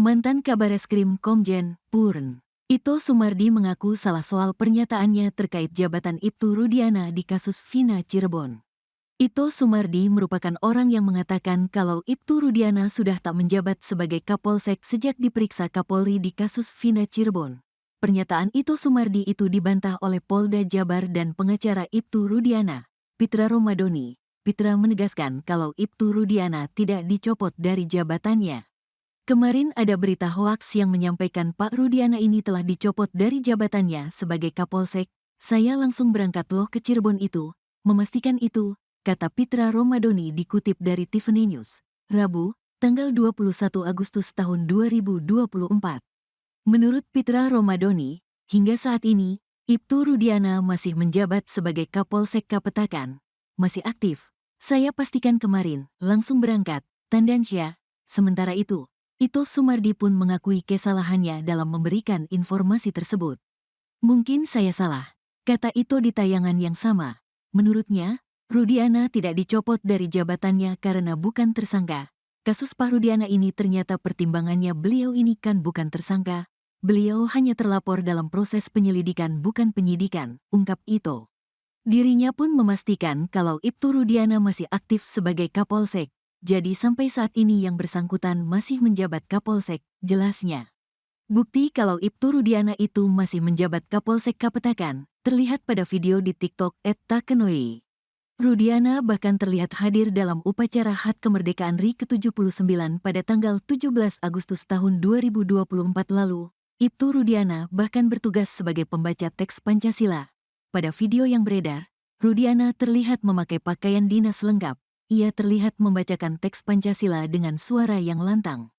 Mantan Kabareskrim Komjen Purn Ito Sumardi mengaku salah soal pernyataannya terkait jabatan Ibtu Rudiana di kasus Vina Cirebon. Ito Sumardi merupakan orang yang mengatakan kalau Ibtu Rudiana sudah tak menjabat sebagai Kapolsek sejak diperiksa Kapolri di kasus Vina Cirebon. Pernyataan Ito Sumardi itu dibantah oleh Polda Jabar dan pengacara Ibtu Rudiana, Pitra Romadoni. Pitra menegaskan kalau Ibtu Rudiana tidak dicopot dari jabatannya. Kemarin ada berita hoaks yang menyampaikan Pak Rudiana ini telah dicopot dari jabatannya sebagai Kapolsek. Saya langsung berangkat loh ke Cirebon itu, memastikan itu, kata Pitra Romadoni dikutip dari Tiffany News, Rabu, tanggal 21 Agustus tahun 2024. Menurut Pitra Romadoni, hingga saat ini, Ibtu Rudiana masih menjabat sebagai Kapolsek Kapetakan. Masih aktif. Saya pastikan kemarin, langsung berangkat, Tandansya. Sementara itu, Ito Sumardi pun mengakui kesalahannya dalam memberikan informasi tersebut. Mungkin saya salah, kata Ito di tayangan yang sama. Menurutnya, Rudiana tidak dicopot dari jabatannya karena bukan tersangka. Kasus Pak Rudiana ini ternyata pertimbangannya beliau ini kan bukan tersangka. Beliau hanya terlapor dalam proses penyelidikan bukan penyidikan, ungkap Ito. Dirinya pun memastikan kalau Ibtu Rudiana masih aktif sebagai Kapolsek. Jadi sampai saat ini yang bersangkutan masih menjabat Kapolsek, jelasnya. Bukti kalau Ibtu Rudiana itu masih menjabat Kapolsek Kapetakan, terlihat pada video di TikTok @takenoi. Rudiana bahkan terlihat hadir dalam upacara HUT Kemerdekaan RI ke-79 pada tanggal 17 Agustus tahun 2024 lalu. Ibtu Rudiana bahkan bertugas sebagai pembaca teks Pancasila. Pada video yang beredar, Rudiana terlihat memakai pakaian dinas lengkap. Ia terlihat membacakan teks Pancasila dengan suara yang lantang.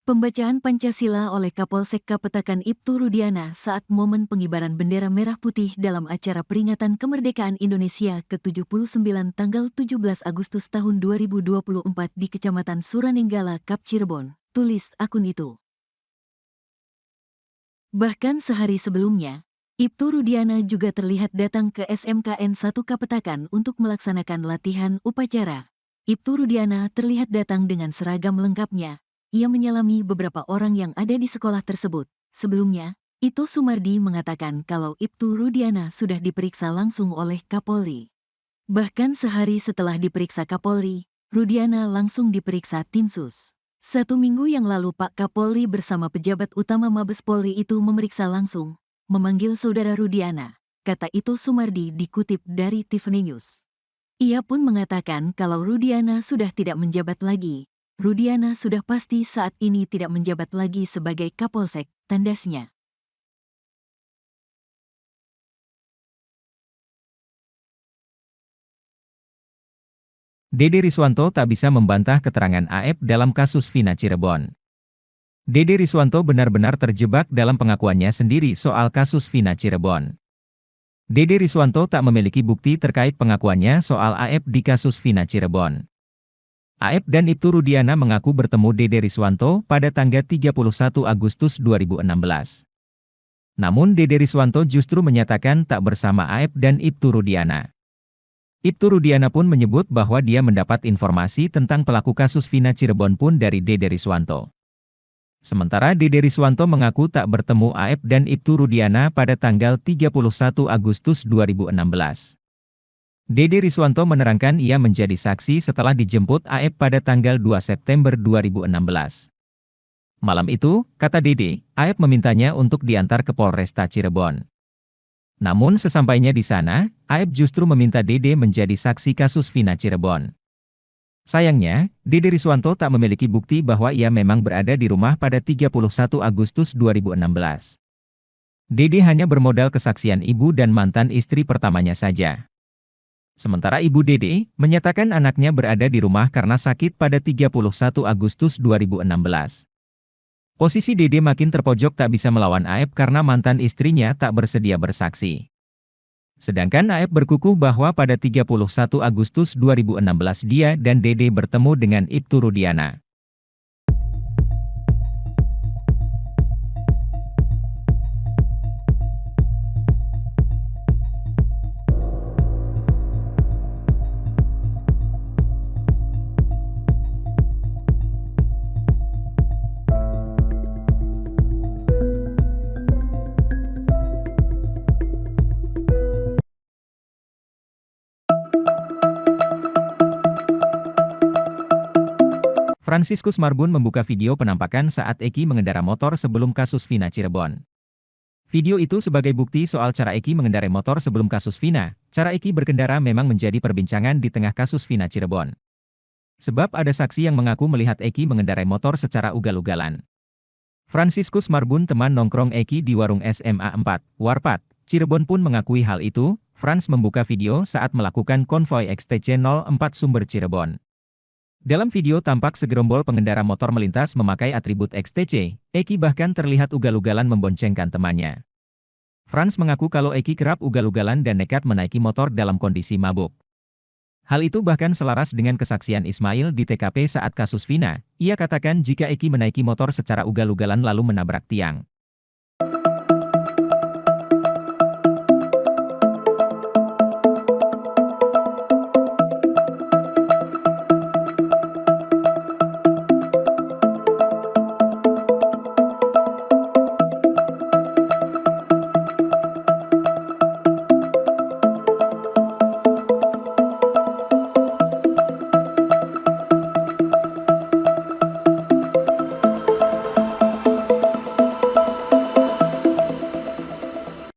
Pembacaan Pancasila oleh Kapolsek Kapetakan Ibtu Rudiana saat momen pengibaran bendera merah putih dalam acara peringatan kemerdekaan Indonesia ke-79 tanggal 17 Agustus tahun 2024 di Kecamatan Suranenggala, Kap Cirebon, tulis akun itu. Bahkan sehari sebelumnya, Ibtu Rudiana juga terlihat datang ke SMKN 1 Kapetakan untuk melaksanakan latihan upacara. Ibtu Rudiana terlihat datang dengan seragam lengkapnya. Ia menyalami beberapa orang yang ada di sekolah tersebut. Sebelumnya, Ito Sumardi mengatakan kalau Ibtu Rudiana sudah diperiksa langsung oleh Kapolri. Bahkan sehari setelah diperiksa Kapolri, Rudiana langsung diperiksa tim sus. 1 minggu yang lalu Pak Kapolri bersama pejabat utama Mabes Polri itu memeriksa langsung, memanggil saudara Rudiana, kata Ito Sumardi dikutip dari Tiffany News. Ia pun mengatakan kalau Rudiana sudah tidak menjabat lagi. Rudiana sudah pasti saat ini tidak menjabat lagi sebagai Kapolsek, tandasnya. Dede Riswanto tak bisa membantah keterangan AF dalam kasus Vina Cirebon. Dede Riswanto benar-benar terjebak dalam pengakuannya sendiri soal kasus Vina Cirebon. Dede Riswanto tak memiliki bukti terkait pengakuannya soal AF di kasus Vina Cirebon. AF dan Ibtu Rudiana mengaku bertemu Dede Riswanto pada tanggal 31 Agustus 2016. Namun Dede Riswanto justru menyatakan tak bersama AF dan Ibtu Rudiana. Ibtu Rudiana pun menyebut bahwa dia mendapat informasi tentang pelaku kasus Vina Cirebon pun dari Dede Riswanto. Sementara Dede Riswanto mengaku tak bertemu AF dan Ibtu Rudiana pada tanggal 31 Agustus 2016. Dede Riswanto menerangkan ia menjadi saksi setelah dijemput AF pada tanggal 2 September 2016. Malam itu, kata Dede, AF memintanya untuk diantar ke Polresta Cirebon. Namun sesampainya di sana, AF justru meminta Dede menjadi saksi kasus Vina Cirebon. Sayangnya, Dede Riswanto tak memiliki bukti bahwa ia memang berada di rumah pada 31 Agustus 2016. Dede hanya bermodal kesaksian ibu dan mantan istri pertamanya saja. Sementara ibu Dede menyatakan anaknya berada di rumah karena sakit pada 31 Agustus 2016. Posisi Dede makin terpojok tak bisa melawan AF karena mantan istrinya tak bersedia bersaksi. Sedangkan AF berkukuh bahwa pada 31 Agustus 2016 dia dan Dede bertemu dengan Ibtu Rudiana. Fransiskus Marbun membuka video penampakan saat Eki mengendara motor sebelum kasus Vina Cirebon. Video itu sebagai bukti soal cara Eki mengendarai motor sebelum kasus Vina. Cara Eki berkendara memang menjadi perbincangan di tengah kasus Vina Cirebon. Sebab ada saksi yang mengaku melihat Eki mengendarai motor secara ugal-ugalan. Fransiskus Marbun, teman nongkrong Eki di warung SMA 4, Warpat, Cirebon pun mengakui hal itu. Frans membuka video saat melakukan konvoi XTC 04 Sumber Cirebon. Dalam video tampak segerombol pengendara motor melintas memakai atribut XTC. Eki bahkan terlihat ugal-ugalan memboncengkan temannya. Frans mengaku kalau Eki kerap ugal-ugalan dan nekat menaiki motor dalam kondisi mabuk. Hal itu bahkan selaras dengan kesaksian Ismail di TKP saat kasus Vina. Ia katakan jika Eki menaiki motor secara ugal-ugalan lalu menabrak tiang.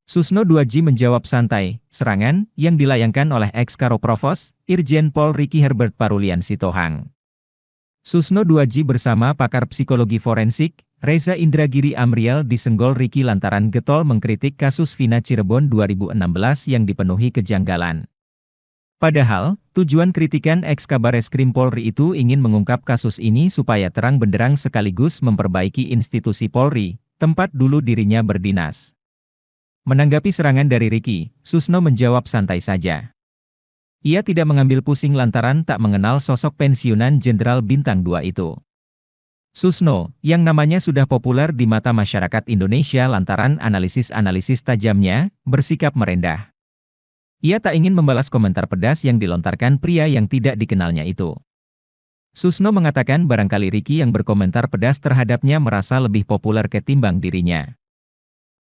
Susno 2J menjawab santai, serangan yang dilayangkan oleh ex-Karo Provos, Irjen Pol Ricky Herbert Parulian Sitohang. Susno 2J bersama pakar psikologi forensik, Reza Indragiri Amriel disenggol Ricky lantaran getol mengkritik kasus Vina Cirebon 2016 yang dipenuhi kejanggalan. Padahal, tujuan kritikan ex-Kabareskrim Polri itu ingin mengungkap kasus ini supaya terang benderang sekaligus memperbaiki institusi Polri, tempat dulu dirinya berdinas. Menanggapi serangan dari Ricky, Susno menjawab santai saja. Ia tidak mengambil pusing lantaran tak mengenal sosok pensiunan Jenderal Bintang 2 itu. Susno, yang namanya sudah populer di mata masyarakat Indonesia lantaran analisis-analisis tajamnya, bersikap merendah. Ia tak ingin membalas komentar pedas yang dilontarkan pria yang tidak dikenalnya itu. Susno mengatakan barangkali Ricky yang berkomentar pedas terhadapnya merasa lebih populer ketimbang dirinya.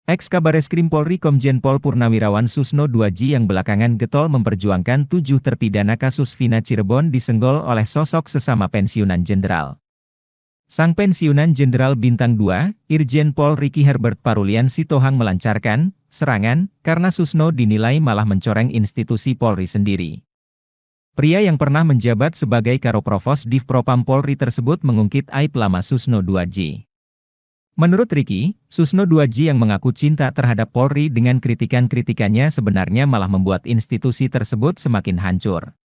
Ex-Kabareskrim Polri Komjen Pol Purnawirawan Susno 2J yang belakangan getol memperjuangkan 7 terpidana kasus Vina Cirebon disenggol oleh sosok sesama pensiunan jenderal. Sang pensiunan Jenderal Bintang 2, Irjen Pol Ricky Herbert Parulian Sitohang melancarkan serangan karena Susno dinilai malah mencoreng institusi Polri sendiri. Pria yang pernah menjabat sebagai Karo Provos Div Propam Polri tersebut mengungkit aib lama Susno 2J. Menurut Ricky, Susno 2J yang mengaku cinta terhadap Polri dengan kritikan-kritikannya sebenarnya malah membuat institusi tersebut semakin hancur.